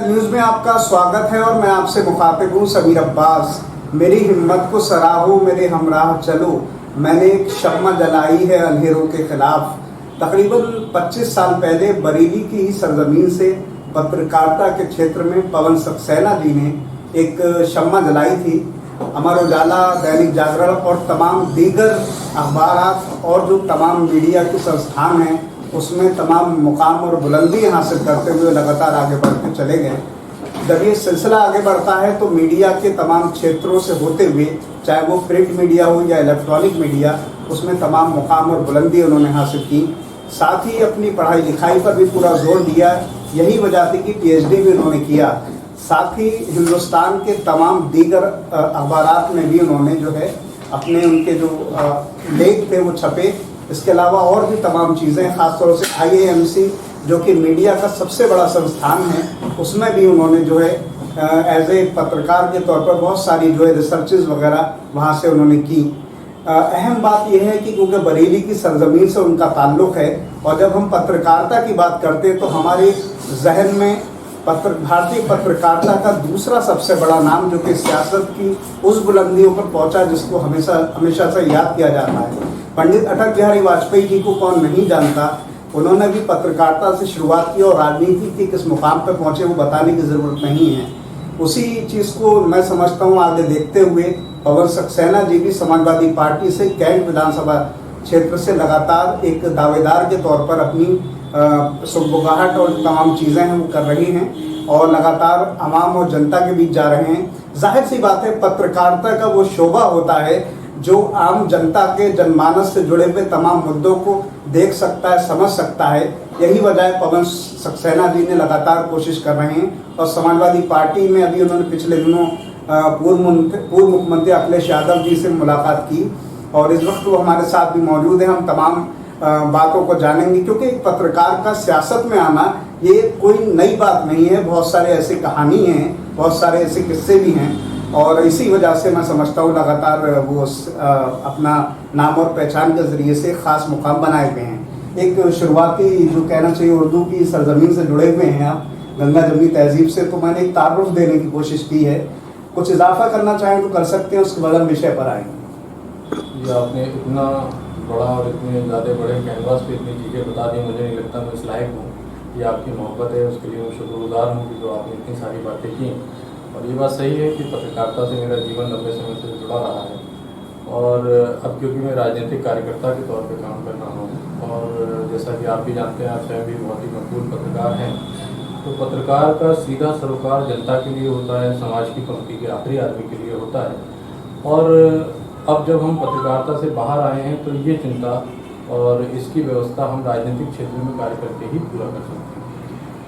News में आपका स्वागत है और मैं आपसे मुखातिब हूँ समीर अब्बास। मेरी हिम्मत को सराहो मेरे हमराह चलो, मैंने एक शम्मा जलाई है अंधेरों के खिलाफ। तकरीबन 25 साल पहले बरेली की ही सरजमीन से पत्रकारिता के क्षेत्र में पवन सक्सेना जी ने एक शम्मा जलाई थी। अमर उजाला, दैनिक जागरण और तमाम दीगर अखबार और जो तमाम मीडिया के संस्थान हैं उसमें तमाम मुकाम और बुलंदी हासिल करते हुए लगातार आगे बढ़ते चले गए। जब ये सिलसिला आगे बढ़ता है तो मीडिया के तमाम क्षेत्रों से होते हुए, चाहे वो प्रिंट मीडिया हो या इलेक्ट्रॉनिक मीडिया, उसमें तमाम मुकाम और बुलंदी उन्होंने हासिल की। साथ ही अपनी पढ़ाई लिखाई पर भी पूरा जोर दिया। यही वजह थी कि PhD भी उन्होंने किया। साथ ही हिंदुस्तान के तमाम दीगर अखबारात में भी उन्होंने जो है अपने उनके जो लेख थे वो छपे। इसके अलावा और भी तमाम चीज़ें, ख़ासतौर से IAMC जो कि मीडिया का सबसे बड़ा संस्थान है, उसमें भी उन्होंने जो है एज ए पत्रकार के तौर पर बहुत सारी जो है रिसर्चेज वगैरह वहाँ से उन्होंने की। अहम बात यह है कि क्योंकि बरेली की सरजमीन से उनका ताल्लुक़ है और जब हम पत्रकारिता की बात करते हैं तो हमारे जहन में भारतीय पत्रकारिता का दूसरा सबसे बड़ा नाम जो कि सियासत की उस बुलंदियों पर पहुंचा जिसको हमेशा से याद किया जाता है, पंडित अटल बिहारी वाजपेयी जी को कौन नहीं जानता। उन्होंने भी पत्रकारिता से शुरुआत की और राजनीति के किस मुकाम पर पहुंचे वो बताने की ज़रूरत नहीं है। उसी चीज़ को मैं समझता हूँ आगे देखते हुए पवन सक्सेना जी भी समाजवादी पार्टी से कैंट विधानसभा क्षेत्र से लगातार एक दावेदार के तौर पर अपनी सुगबुगाहट और तमाम चीज़ें हैं वो कर रही हैं और लगातार आवाम और जनता के बीच जा रहे हैं। जाहिर सी बात है, पत्रकारिता का वो शोभा होता है जो आम जनता के जनमानस से जुड़े हुए तमाम मुद्दों को देख सकता है, समझ सकता है। यही वजह है पवन सक्सेना जी ने लगातार कोशिश कर रहे हैं और समाजवादी पार्टी में अभी उन्होंने पिछले दिनों पूर्व मुख्यमंत्री अखिलेश यादव जी से मुलाकात की और इस वक्त वो हमारे साथ भी मौजूद हैं। हम तमाम बातों को जानेंगे क्योंकि एक पत्रकार का सियासत में आना ये कोई नई बात नहीं है। बहुत सारे ऐसी कहानी हैं, बहुत सारे ऐसे किस्से भी हैं और इसी वजह से मैं समझता हूँ लगातार वो अपना नाम और पहचान के ज़रिए से ख़ास मुकाम बनाए हुए हैं। एक शुरुआती जो कहना चाहिए उर्दू की सरजमीन से जुड़े हुए हैं आप, गंगा जमुनी तहजीब से, तो मैंने एक तारुफ देने की कोशिश की है। कुछ इजाफा करना चाहें तो कर सकते हैं, उसके बाद हम विषय पर आएंगे। ये आपने इतना बड़ा और इतने ज़्यादा बड़े कैनवास पे इतनी चीज़ें बता दी, मुझे नहीं लगता मैं इस लायक हूँ। ये आपकी मोहब्बत है, उसके लिए मैं शुक्रगुजार हूँ कि जो आपने इतनी सारी बातें की। और ये बात सही है कि पत्रकारिता से मेरा जीवन लंबे समय से जुड़ा रहा है और अब क्योंकि मैं राजनीतिक कार्यकर्ता के तौर पे काम कर रहा हूँ और जैसा कि आप भी जानते हैं, आप स्वयं भी बहुत ही मकबूल पत्रकार हैं, तो पत्रकार का सीधा सरोकार जनता के लिए होता है, समाज की पंक्ति के आखिरी आदमी के लिए होता है। और अब जब हम पत्रकारिता से बाहर आए हैं तो ये चिंता और इसकी व्यवस्था हम राजनीतिक क्षेत्र में कार्य करके ही पूरा कर सकते हैं।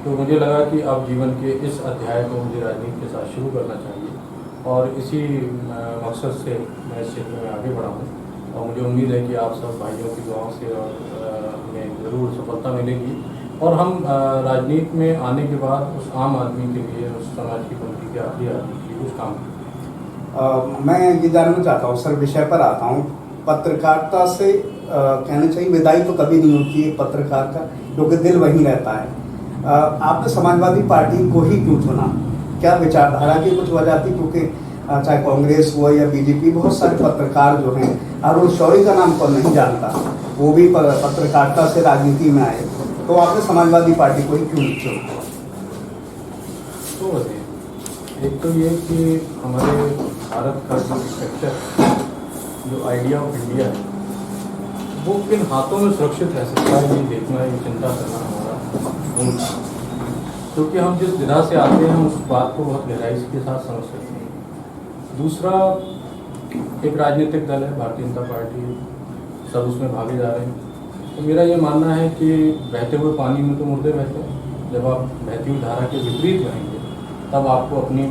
तो मुझे लगा कि अब जीवन के इस अध्याय को मुझे राजनीति के साथ शुरू करना चाहिए और इसी मकसद से मैं इस क्षेत्र में आगे बढ़ा हूँ और मुझे उम्मीद है कि आप सब भाइयों की दुआओं से और हमें ज़रूर सफलता मिलेगी और हम राजनीति में आने के बाद उस आम आदमी के लिए, उस समाज की पंक्ति के आखिरी आदमी के लिए कुछ काम करें। मैं ये जानना चाहता हूँ सर, विषय पर आता हूँ। पत्रकारिता से कहना चाहिए विदाई तो कभी नहीं होती है पत्रकार का, क्योंकि दिल वहीं रहता है। आपने समाजवादी पार्टी को ही क्यों चुना? क्या विचारधारा की कुछ वजह थी? क्योंकि चाहे कांग्रेस हो या BJP, बहुत सारे पत्रकार जो हैं, अरुण शौरी का नाम कौन नहीं जानता, वो भी पत्रकारिता से राजनीति में आए, तो आपने समाजवादी पार्टी को ही क्यों चुना? तो एक तो ये कि हमारे भारत का जो स्ट्रक्चर, जो आइडिया ऑफ इंडिया है, वो किन हाथों में सुरक्षित रह सकता है, ये देखना, ये चिंता करना हमारा मूल था। क्योंकि हम जिस विधा से आते हैं उस बात को बहुत गहराई के साथ समझ सकते हैं। दूसरा, एक राजनीतिक दल है भारतीय जनता पार्टी, सब उसमें भागे जा रहे हैं। तो मेरा ये मानना है कि बहते हुए पानी में तो मुर्दे बहते हैं। जब आप बहती हुई धारा के विपरीत रहेंगे तब आपको अपनी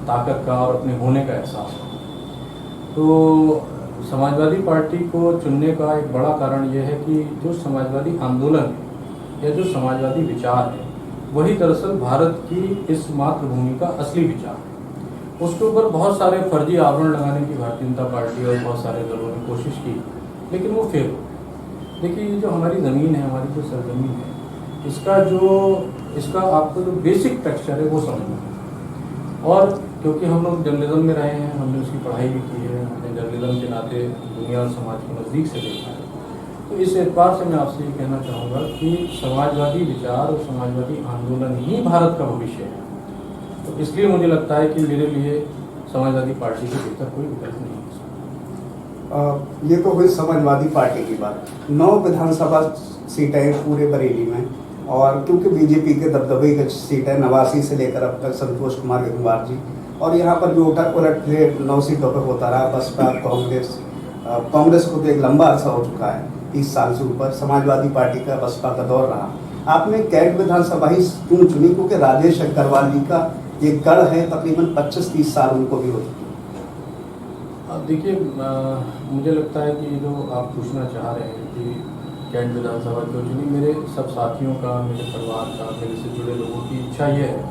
ताकत का और अपने होने का एहसास होगा। तो समाजवादी पार्टी को चुनने का एक बड़ा कारण यह है कि जो समाजवादी आंदोलन है या जो समाजवादी विचार है, वही दरअसल भारत की इस मातृभूमि का असली विचार है। उसके ऊपर बहुत सारे फर्जी आवरण लगाने की भारतीय जनता पार्टी और बहुत सारे दलों ने कोशिश की, लेकिन वो फेल हो। देखिए, ये जो हमारी ज़मीन है, हमारी जो सरजमीन है, इसका जो इसका आपको जो बेसिक टेक्सचर है वो समझना है। और क्योंकि हम लोग जर्नलिज्म में रहे हैं, हमने उसकी पढ़ाई भी की है, हमने जर्नलिज्म के नाते दुनिया और समाज को नज़दीक से देखा है, तो इस एतबार से मैं आपसे ये कहना चाहूँगा कि समाजवादी विचार और समाजवादी आंदोलन ही भारत का भविष्य है। तो इसलिए मुझे लगता है कि मेरे लिए समाजवादी पार्टी के भीतर कोई विकल्प नहीं है। ये तो हुई समाजवादी पार्टी की बात। 9 विधानसभा सीटें पूरे बरेली में, और क्योंकि बीजेपी के दबदबे की सीट है 89 से लेकर अब तक संतोष कुमार गंगवार जी, और यहाँ पर जो उलट 9 सीटों पर होता रहा, बसपा कांग्रेस को तो एक लंबा अर्सा हो चुका है, 30 साल से ऊपर। समाजवादी पार्टी का बसपा का दौर रहा। आपने कैंट विधानसभा ही क्यों चुनी? क्योंकि राजेश अग्रवाल जी का ये गढ़ है, तकरीबन 25-30 साल उनको भी हो चुके। अब देखिए, मुझे लगता है कि जो आप पूछना चाह रहे हैं कि कैंट विधानसभा क्यों चुनी, मेरे सब साथियों का, मेरे परिवार का, मेरे से जुड़े लोगों की इच्छा ये है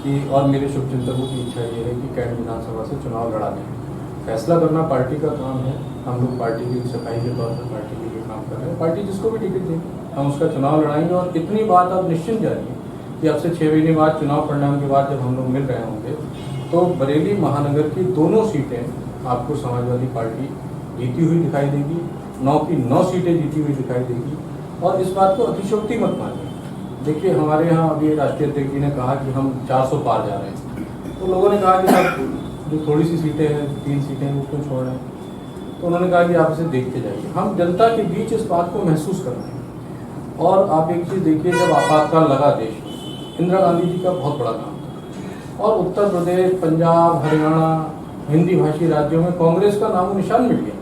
कि, और मेरे शुभचिंतकों की इच्छा ये है कि कैंट विधानसभा से चुनाव लड़ा जाए। फैसला करना पार्टी का काम है। हम लोग पार्टी की सफाई के तौर पर पार्टी के लिए काम कर रहे हैं। पार्टी जिसको भी टिकट देगी हम उसका चुनाव लड़ाएंगे। और इतनी बात आप निश्चिंत जानिए कि अब से 6 महीने बाद चुनाव परिणाम के बाद जब हम लोग मिल रहे होंगे तो बरेली महानगर की दोनों सीटें आपको समाजवादी पार्टी जीती हुई दिखाई देगी, 9 की 9 सीटें जीती हुई दिखाई देगी। और इस बात को अतिशयोक्ति मत मानिए। देखिए, हमारे यहाँ अभी राष्ट्रीय अध्यक्ष जी ने कहा कि हम 400 पार जा रहे हैं, तो लोगों ने कहा कि साहब जो थोड़ी सी सीटें हैं, 3 सीटें हैं, वो क्यों छोड़ रहे हैं? तो उन्होंने कहा कि आप इसे देखते जाइए। हम जनता के बीच इस बात को महसूस कर रहे हैं। और आप एक चीज़ देखिए, जब आपातकाल लगा देश में, इंदिरा गांधी जी का बहुत बड़ा काम था, और उत्तर प्रदेश, पंजाब, हरियाणा, हिंदी भाषी राज्यों में कांग्रेस का नामो निशान मिट गया।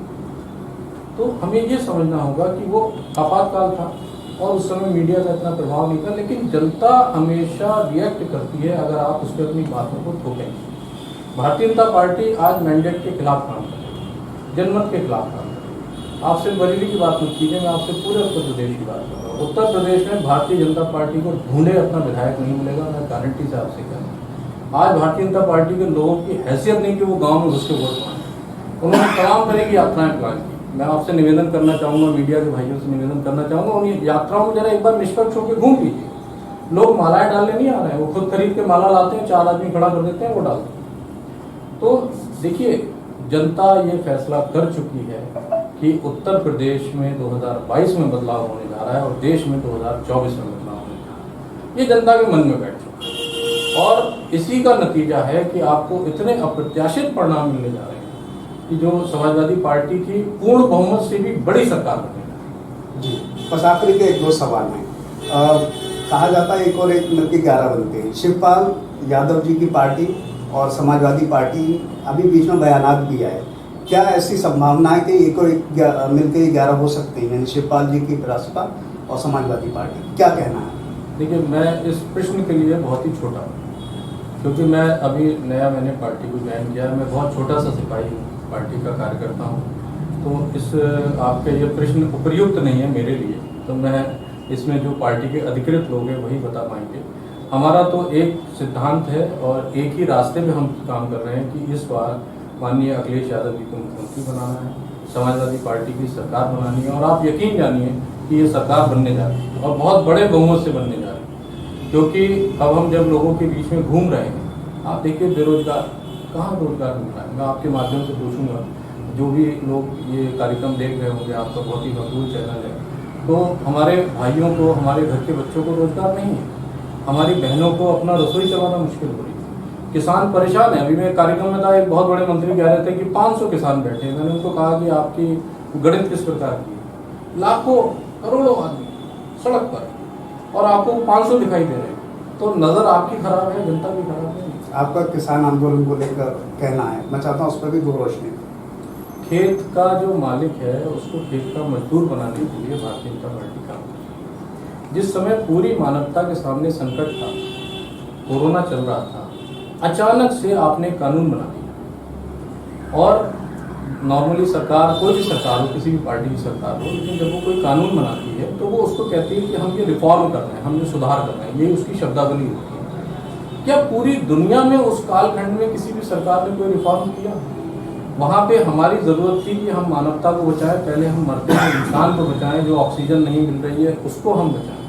तो हमें ये समझना होगा कि वो आपातकाल था और उस समय मीडिया का इतना प्रभाव नहीं था, लेकिन जनता हमेशा रिएक्ट करती है अगर आप उस पर अपनी बातों को थोपेंगे। भारतीय जनता पार्टी आज मैंडेट के खिलाफ काम कर रही है, जनमत के खिलाफ काम कर रही है। आपसे बरेली की बात मत कीजिए, मैं आपसे पूरे उत्तर प्रदेश की बात कर रहा हूँ। उत्तर प्रदेश में भारतीय जनता पार्टी को ढूंढे अपना विधायक नहीं मिलेगा, मैं गारंटी से आपसे कह रहा हूँ। आज भारतीय जनता पार्टी के लोगों की हैसियत नहीं कि वो गाँव में घुस के वोट मांगे। उन्होंने तमाम तरह की यात्राएं प्लान की। मैं आपसे निवेदन करना चाहूँगा, मीडिया के भाइयों से निवेदन करना चाहूँगा, उन यात्राओं में जरा एक बार निष्पक्ष होकर घूम लीजिए। लोग मालाएं डालने नहीं आ रहे हैं, वो खुद खरीद के माला लाते हैं, 4 आदमी खड़ा कर देते हैं, वो डालते हैं। तो देखिए, जनता ये फैसला कर चुकी है कि उत्तर प्रदेश में 2022 में बदलाव होने जा रहा है और देश में 2024 में बदलाव होने जा रहा है। ये जनता के मन में बैठ चुका है और इसी का नतीजा है कि आपको इतने अप्रत्याशित परिणाम मिलने जा रहे हैं कि जो समाजवादी पार्टी की पूर्ण बहुमत से भी बड़ी सरकार बनेगी। जी, बस आखिरी के 1-2 सवाल हैं। कहा जाता है एक और एक मिलकर 11 बनते हैं। शिवपाल यादव जी की पार्टी और समाजवादी पार्टी, अभी बीच में बयानात भी आए। क्या ऐसी संभावना है कि एक और एक मिलकर 11 हो सकती है, शिवपाल जी की बसपा और समाजवादी पार्टी? क्या कहना है? देखिए, मैं इस प्रश्न के लिए बहुत ही छोटा हूँ, क्योंकि मैं अभी नया मैंने पार्टी को ज्वाइन किया है। मैं बहुत छोटा सा सिपाही हूँ, पार्टी का कार्यकर्ता हूँ। तो इस आपका ये प्रश्न उपयुक्त नहीं है मेरे लिए। तो मैं इसमें जो पार्टी के अधिकृत लोग हैं वही बता पाएंगे। हमारा तो एक सिद्धांत है और एक ही रास्ते पे हम काम कर रहे हैं कि इस बार माननीय अखिलेश यादव जी को मुख्यमंत्री बनाना है, समाजवादी पार्टी की सरकार बनानी है। और आप यकीन जानिए कि ये सरकार बनने जा रही है और बहुत बड़े बहुमत से बनने जा रही है। क्योंकि अब हम जब लोगों के बीच में घूम रहे हैं, आप देखिए बेरोजगार कहाँ रोजगार मिल रहा है। मैं आपके माध्यम से पूछूंगा, जो भी लोग ये कार्यक्रम देख रहे होंगे, आपका बहुत ही मकबूल चैनल है, तो हमारे भाइयों को, हमारे घर के बच्चों को रोजगार नहीं है। हमारी बहनों को अपना रसोई चलाना मुश्किल हो रही है। किसान परेशान है। अभी मैं कार्यक्रम में था, एक बहुत बड़े मंत्री कह रहे थे कि 500 किसान बैठे हैं। मैंने उनको कहा कि आपकी गणित किस प्रकार की है? लाखों करोड़ों आदमी सड़क पर और आपको 500 दिखाई दे रहे हैं। तो नज़र आपकी खराब है, जनता की खराब है। आपका किसान आंदोलन को लेकर कहना है, मैं चाहता हूँ उस पर भी दो रोशनी। खेत का जो मालिक है उसको खेत का मजदूर बनाने के लिए भारतीय जनता पार्टी काम कर रही है। जिस समय पूरी मानवता के सामने संकट था, कोरोना चल रहा था, अचानक से आपने कानून बना दिया। और नॉर्मली सरकार, कोई भी सरकार हो, किसी भी पार्टी की सरकार हो, लेकिन जब वो कोई कानून बनाती है तो वो उसको कहती है कि हम ये रिफॉर्म कर रहे हैं, हम ये सुधार कर रहे हैं, ये उसकी शब्दावली होती है। क्या पूरी दुनिया में उस कालखंड में किसी भी सरकार ने कोई रिफॉर्म किया? वहाँ पे हमारी ज़रूरत थी कि हम मानवता को बचाएं। पहले हम मरते हैं इंसान को बचाएं, जो ऑक्सीजन नहीं मिल रही है उसको हम बचाएं।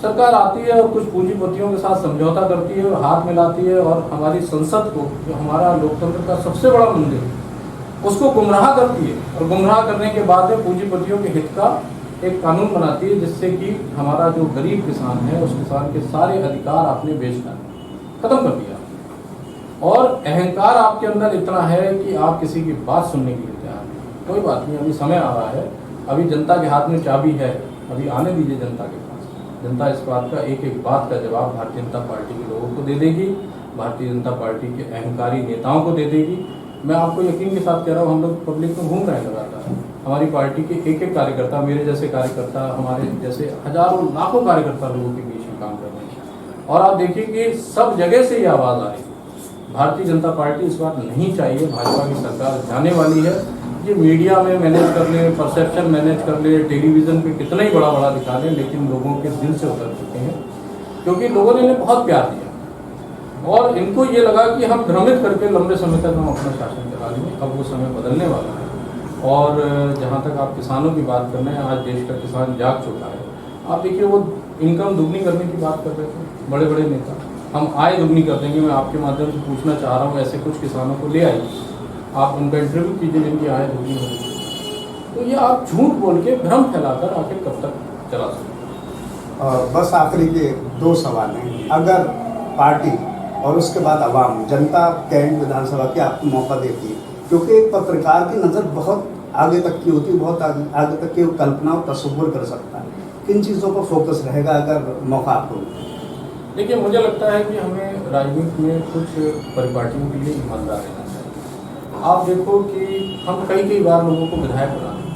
सरकार आती है और कुछ पूंजीपतियों के साथ समझौता करती है और हाथ मिलाती है और हमारी संसद को, जो हमारा लोकतंत्र का सबसे बड़ा मंदिर है, उसको गुमराह करती है और गुमराह करने के बाद में पूंजीपतियों के हित का एक कानून बनाती है, जिससे कि हमारा जो गरीब किसान है उस किसान के सारे अधिकार आपने बेच डाले, खत्म कर दिया। और अहंकार आपके अंदर इतना है कि आप किसी की बात सुनने के लिए तैयार नहीं। कोई बात नहीं, अभी समय आ रहा है, अभी जनता के हाथ में चाबी है, अभी आने दीजिए जनता के पास। जनता इस बात का एक एक बात का जवाब भारतीय जनता पार्टी के लोगों को दे देगी, भारतीय जनता पार्टी के अहंकारी नेताओं को दे देगी। मैं आपको यकीन के साथ कह रहा हूँ, हम लोग पब्लिक में घूम रहे हैं लगातार, हमारी पार्टी के एक एक कार्यकर्ता, मेरे जैसे कार्यकर्ता, हमारे जैसे हजारों लाखों कार्यकर्ता लोगों के बीच में काम कर रहे हैं। और आप देखिए कि सब जगह से ये आवाज़ आ रही है, भारतीय जनता पार्टी इस बार नहीं चाहिए, भाजपा की सरकार जाने वाली है। ये मीडिया में मैनेज कर ले, परसेप्शन मैनेज कर ले, टेलीविज़न पे कितना ही बड़ा बड़ा दिखा लें, लेकिन लोगों के दिल से उतर चुके हैं, क्योंकि लोगों ने इन्हें बहुत प्यार दिया और इनको ये लगा कि हम भ्रमित करके लंबे समय तक हम अपना शासन चला लेंगे। अब वो समय बदलने वाला है। और जहाँ तक आप किसानों की बात कर रहे हैं, आज देश का किसान जाग चुका है। आप देखिए, वो इनकम दुगनी करने की बात कर रहे थे बड़े बड़े नेता, हम आय दुगनी कर देंगे। मैं आपके माध्यम से पूछना चाह रहा हूँ, ऐसे कुछ किसानों को ले आइए, आप उनका इंटरव्यू कीजिए जिनकी आय दुगनी हो रही। तो ये आप झूठ बोल के भ्रम फैलाकर आखिर कब तक चला सकते? बस आखिरी के 2 सवाल हैं। अगर पार्टी और उसके बाद आवाम, जनता कैंट विधानसभा की आपको मौका देती है, क्योंकि एक पत्रकार की नज़र बहुत आगे तक की होती है, बहुत आगे तक की कल्पना और तस्वुर कर सकता है, किन चीज़ों पर फोकस रहेगा अगर मौका आपको? देखिए, मुझे लगता है कि हमें राजनीति में कुछ परिपाटियों के लिए ईमानदार रहना चाहिए। आप देखो कि हम कई बार लोगों को विधायक बना दें,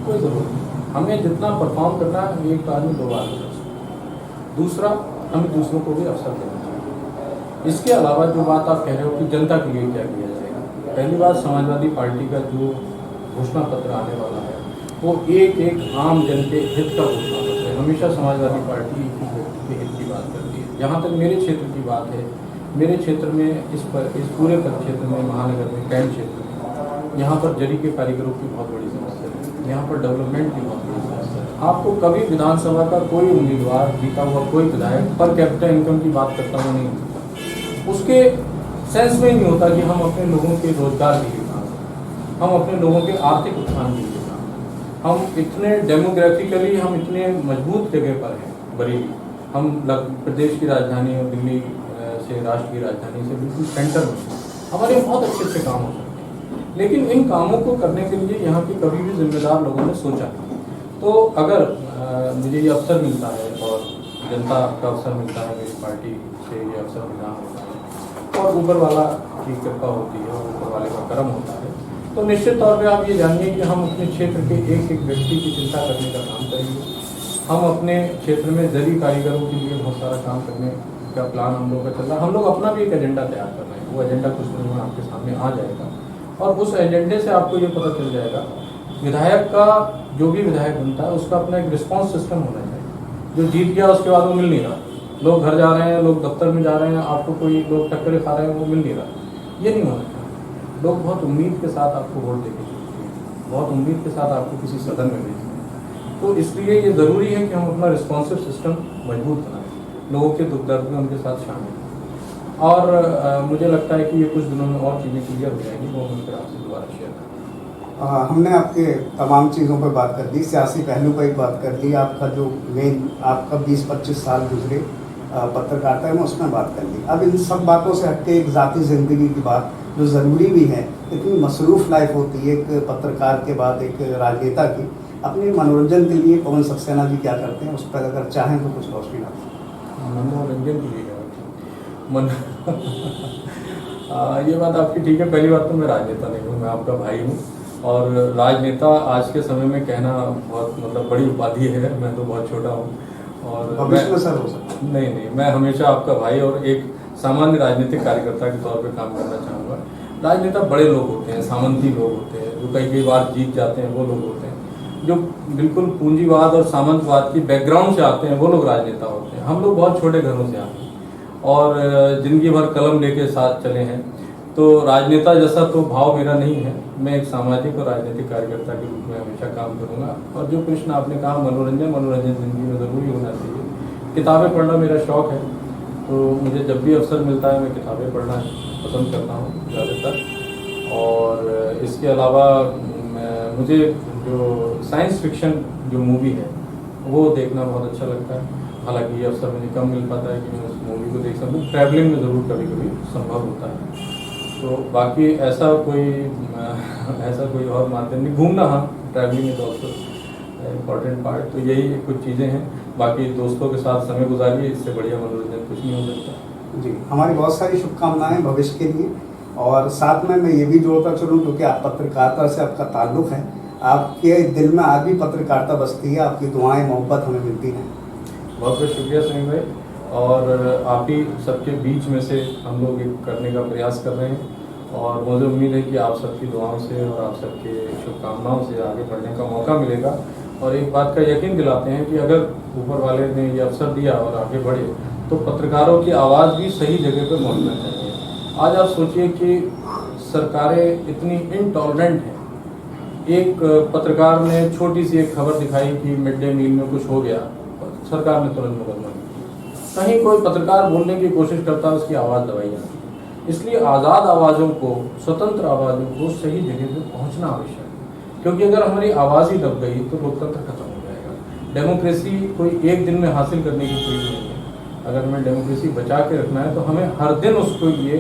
कोई ज़रूरत नहीं। हमें जितना परफॉर्म करना है, एक आदमी 2 बार कर सकता। दूसरा, हमें दूसरों को भी अवसर देना चाहिए। इसके अलावा जो बात आप कह रहे हो कि जनता के लिए क्या किया जाएगा, पहली बात, समाजवादी पार्टी का जो घोषणा पत्र आने वाला है वो एक एक आम जन के हित का घोषणा पत्र है। हमेशा समाजवादी पार्टी एक ही व्यक्ति के हित की बात करती है। जहाँ तक मेरे क्षेत्र की बात है, मेरे क्षेत्र में इस पूरे क्षेत्र में, महानगर में, कैंट क्षेत्र में, यहाँ पर जरी के कारीगरों की बहुत बड़ी समस्या है, यहाँ पर डेवलपमेंट की बहुत बड़ी समस्या है। आपको कभी विधानसभा का कोई उम्मीदवार, जीता हुआ कोई विधायक पर कैपिटा इनकम की बात करता हुआ नहीं होता। उसके सेंस में नहीं होता कि हम अपने लोगों के रोजगार के लिए काम करें, हम अपने लोगों के आर्थिक उत्थान के लिए काम करें। हम इतने डेमोग्राफिकली हम इतने मजबूत जगह पर हैं, बरेली, हम प्रदेश की राजधानी और दिल्ली से राष्ट्र की राजधानी से बिल्कुल सेंटर में, हमारे बहुत अच्छे अच्छे काम हो सकते हैं। लेकिन इन कामों को करने के लिए यहाँ के कभी भी जिम्मेदार लोगों ने सोचा। तो अगर मुझे ये अवसर मिलता है और जनता का अवसर मिलता है, मेरी पार्टी से ये अवसर मिला होता है और ऊपर वाला की कृपा होती है और ऊपर वाले का कर्म होता है, तो निश्चित तौर पे आप ये जानिए कि हम अपने क्षेत्र के एक एक व्यक्ति की चिंता करने का काम करेंगे। हम अपने क्षेत्र में जरी कारीगरों के लिए बहुत सारा काम करने का प्लान हम लोग का चल रहा है। हम लोग अपना भी एक एजेंडा तैयार कर रहे हैं, वो एजेंडा कुछ दिनों में आपके सामने आ जाएगा और उस एजेंडे से आपको ये पता चल जाएगा, विधायक का जो भी विधायक बनता है उसका अपना एक रिस्पॉन्स सिस्टम होना चाहिए। जो जीत गया उसके बाद वो मिल नहीं रहा, लोग घर जा रहे हैं, लोग दफ्तर में जा रहे हैं, आपको कोई लोग टक्करे खा रहे हैं, वो मिल नहीं रहा, ये नहीं होना चाहिए। लोग बहुत उम्मीद के साथ आपको वोट देके चुके हैं, बहुत उम्मीद के साथ आपको किसी सदन में भेजते हैं। तो इसलिए ये ज़रूरी है कि हम अपना रिस्पॉन्सिव सिस्टम मजबूत बनाएं, लोगों के दुख दर्द में उनके साथ शामिल हों। और मुझे लगता है कि ये कुछ दिनों में और चीज़ें क्लियर हो जाएंगी, वो मैं फिर आपसे दोबारा शेयर करूँगा। हमने आपके तमाम चीज़ों पर बात कर दी, सियासी पहलू पर एक बात कर दी, आपका जो मेन आपका 20-25 साल गुजरे पत्रकारिता में उसमें बात कर ली। अब इन सब बातों से हटके एक ज़ाती ज़िंदगी की बात जो ज़रूरी भी है, इतनी मसरूफ़ लाइफ होती है एक पत्रकार के बाद एक राजनेता की, अपने मनोरंजन के लिए पवन सक्सेना जी क्या करते हैं, उस पर अगर चाहें तो कुछ रोशनी डालें। मनोरंजन के लिए ये बात आपकी ठीक है। पहली बात तो मैं राजनेता नहीं हूँ, मैं आपका भाई हूँ और राजनेता आज के समय में कहना बहुत मतलब बड़ी उपाधि है। मैं तो बहुत छोटा हूँ और भविष्य में सर हो सकता है। नहीं, मैं हमेशा आपका भाई और एक सामान्य राजनीतिक कार्यकर्ता के तौर पे काम करना चाहूँगा। राजनेता बड़े लोग होते हैं, सामंती लोग होते हैं, जो कई बार जीत जाते हैं, वो लोग होते हैं। जो बिल्कुल पूंजीवाद और सामंतवाद की बैकग्राउंड से आते हैं, वो लोग राजनेता होते हैं। हम लोग बहुत छोटे घरों से आते हैं और ज़िंदगी भर कलम लेके साथ चले हैं। तो राजनेता जैसा तो भाव मेरा नहीं है। मैं एक सामाजिक और राजनीतिक कार्यकर्ता के रूप में हमेशा काम करूंगा। और जो प्रश्न आपने कहा मनोरंजन ज़िंदगी में ज़रूरी होना चाहिए। किताबें पढ़ना मेरा शौक़ है, तो मुझे जब भी अवसर मिलता है मैं किताबें पढ़ना पसंद करता हूँ ज़्यादातर। और इसके अलावा मुझे जो साइंस फिक्शन जो मूवी है वो देखना बहुत अच्छा लगता है। हालांकि ये अवसर मुझे कम मिल पाता है कि मैं उस मूवी को देख सकूँ। ट्रैवलिंग में ज़रूर कभी कभी संभव होता है। तो बाकी ऐसा कोई और माध्यम नहीं। घूमना, हाँ, travelling is also important part. तो यही कुछ चीज़ें हैं। बाकी दोस्तों के साथ समय गुजारिए, इससे बढ़िया मनोरंजन कुछ नहीं हो सकता। जी, हमारी बहुत सारी शुभकामनाएं भविष्य के लिए। और साथ में मैं ये भी जोड़ता चलूँ, क्योंकि आप पत्रकारिता से आपका ताल्लुक़ है, आपके दिल में आज भी पत्रकारिता बसती है, आपकी दुआएं मोहब्बत हमें मिलती हैं। बहुत बहुत शुक्रिया समीर भाई। और आप ही सबके बीच में से हम लोग एक करने का प्रयास कर रहे हैं। और मुझे उम्मीद है कि आप सबकी दुआओं से और आप सबके शुभकामनाओं से आगे बढ़ने का मौका मिलेगा। और एक बात का यकीन दिलाते हैं कि अगर ऊपर वाले ने ये अवसर दिया और आगे बढ़े, तो पत्रकारों की आवाज़ भी सही जगह पर पहुँचना चाहिए। आज आप सोचिए कि सरकारें इतनी इनटॉलरेंट हैं। एक पत्रकार ने छोटी सी एक खबर दिखाई कि मिड डे मील में कुछ हो गया, सरकार ने तुरंत मुकदमा किया। कहीं कोई पत्रकार बोलने की कोशिश करता है, उसकी आवाज़ दबाई जाती है। इसलिए आज़ाद आवाज़ों को, स्वतंत्र आवाज़ों को सही जगह पे पहुंचना आवश्यक है। क्योंकि अगर हमारी आवाज़ ही दब गई तो लोकतंत्र खत्म हो जाएगा। डेमोक्रेसी कोई एक दिन में हासिल करने की चीज़ नहीं है। अगर हमें डेमोक्रेसी बचा के रखना है तो हमें हर दिन उसको ये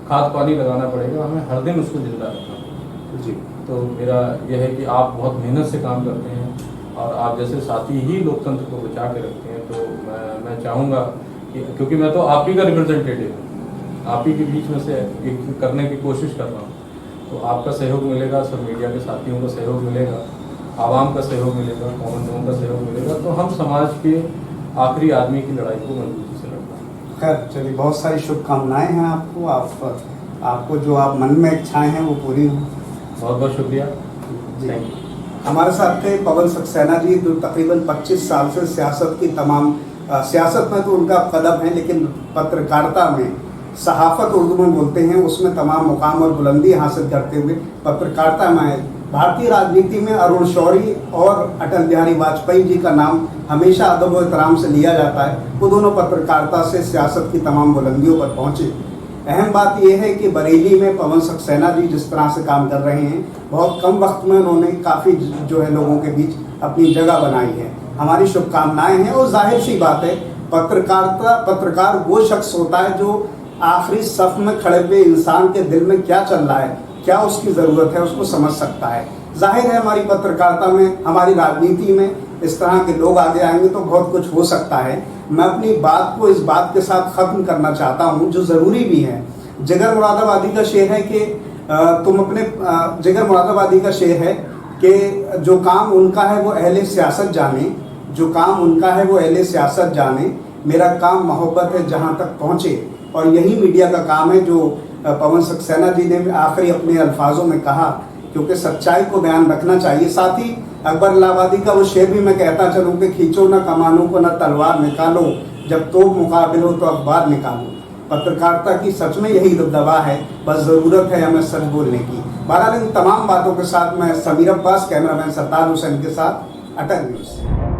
खाद पानी लगाना पड़ेगा, हमें हर दिन उसको जिंदा रखना पड़ेगा। जी, तो मेरा यह है कि आप बहुत मेहनत से काम करते हैं और आप जैसे साथी ही लोकतंत्र को बचा के रखते हैं। तो मैं चाहूँगा कि, क्योंकि मैं तो आप ही का रिप्रेजेंटेटिव हूँ, आप ही के बीच में से एक करने की कोशिश कर रहा हूँ, तो आपका सहयोग मिलेगा, सब मीडिया के साथियों का सहयोग मिलेगा, आवाम का सहयोग मिलेगा, कॉमन लोगों का सहयोग मिलेगा, तो हम समाज के आखिरी आदमी की लड़ाई को मजबूती से लड़ना। खैर चलिए, बहुत सारी शुभकामनाएं हैं आपको। आपको जो आप मन में इच्छाएं हैं वो पूरी हों। बहुत बहुत शुक्रिया, थैंक यू। हमारे साथ थे पवन सक्सेना जी, जो तकरीबन 25 साल से सियासत की तमाम सियासत में तो उनका कदम है, लेकिन पत्रकारिता में, सहाफ़त उर्दू में बोलते हैं, उसमें तमाम मुकाम और बुलंदी हासिल करते हुए पत्रकारिता में भारतीय राजनीति में अरुण शौरी और अटल बिहारी वाजपेयी जी का नाम हमेशा अदब और एहतराम से लिया जाता है। वो दोनों पत्रकारिता से सियासत की तमाम बुलंदियों पर पहुँचे। अहम बात यह है कि बरेली में पवन सक्सेना जी जिस तरह से काम कर रहे हैं, बहुत कम वक्त में उन्होंने काफ़ी जो है लोगों के बीच अपनी जगह बनाई है। हमारी शुभकामनाएं हैं। और जाहिर सी बात है, पत्रकार वो शख्स होता है जो आखिरी सफ में खड़े हुए इंसान के दिल में क्या चल रहा है, क्या उसकी ज़रूरत है, उसको समझ सकता है। जाहिर है हमारी पत्रकारिता में, हमारी राजनीति में इस तरह के लोग आगे आएंगे तो बहुत कुछ हो सकता है। मैं अपनी बात को इस बात के साथ ख़त्म करना चाहता हूँ, जो ज़रूरी भी है। जिगर मुरादाबादी का शेर है कि जिगर मुरादाबादी का शेर है कि जो काम उनका है वो अहले सियासत जाने, जो काम उनका है वो अहले सियासत जाने, मेरा काम मोहब्बत है जहाँ तक पहुँचे। और यही मीडिया का काम है, जो पवन सक्सेना जी ने आखिरी अपने अल्फाजों में कहा, क्योंकि सच्चाई को बयान रखना चाहिए। साथ ही अकबर इलाहाबादी का वो शेर भी मैं कहता चलूँ कि खींचो न कमानों को न तलवार निकालो, जब तो मुकाबिल हो तो अखबार निकालो। पत्रकारिता की सच में यही दबदबा है, बस ज़रूरत है हमें सच बोलने की। बहरहाल इन तमाम बातों के साथ मैं समीर अब्बास, कैमरामैन सरताज हुसैन के साथ, अटल न्यूज़।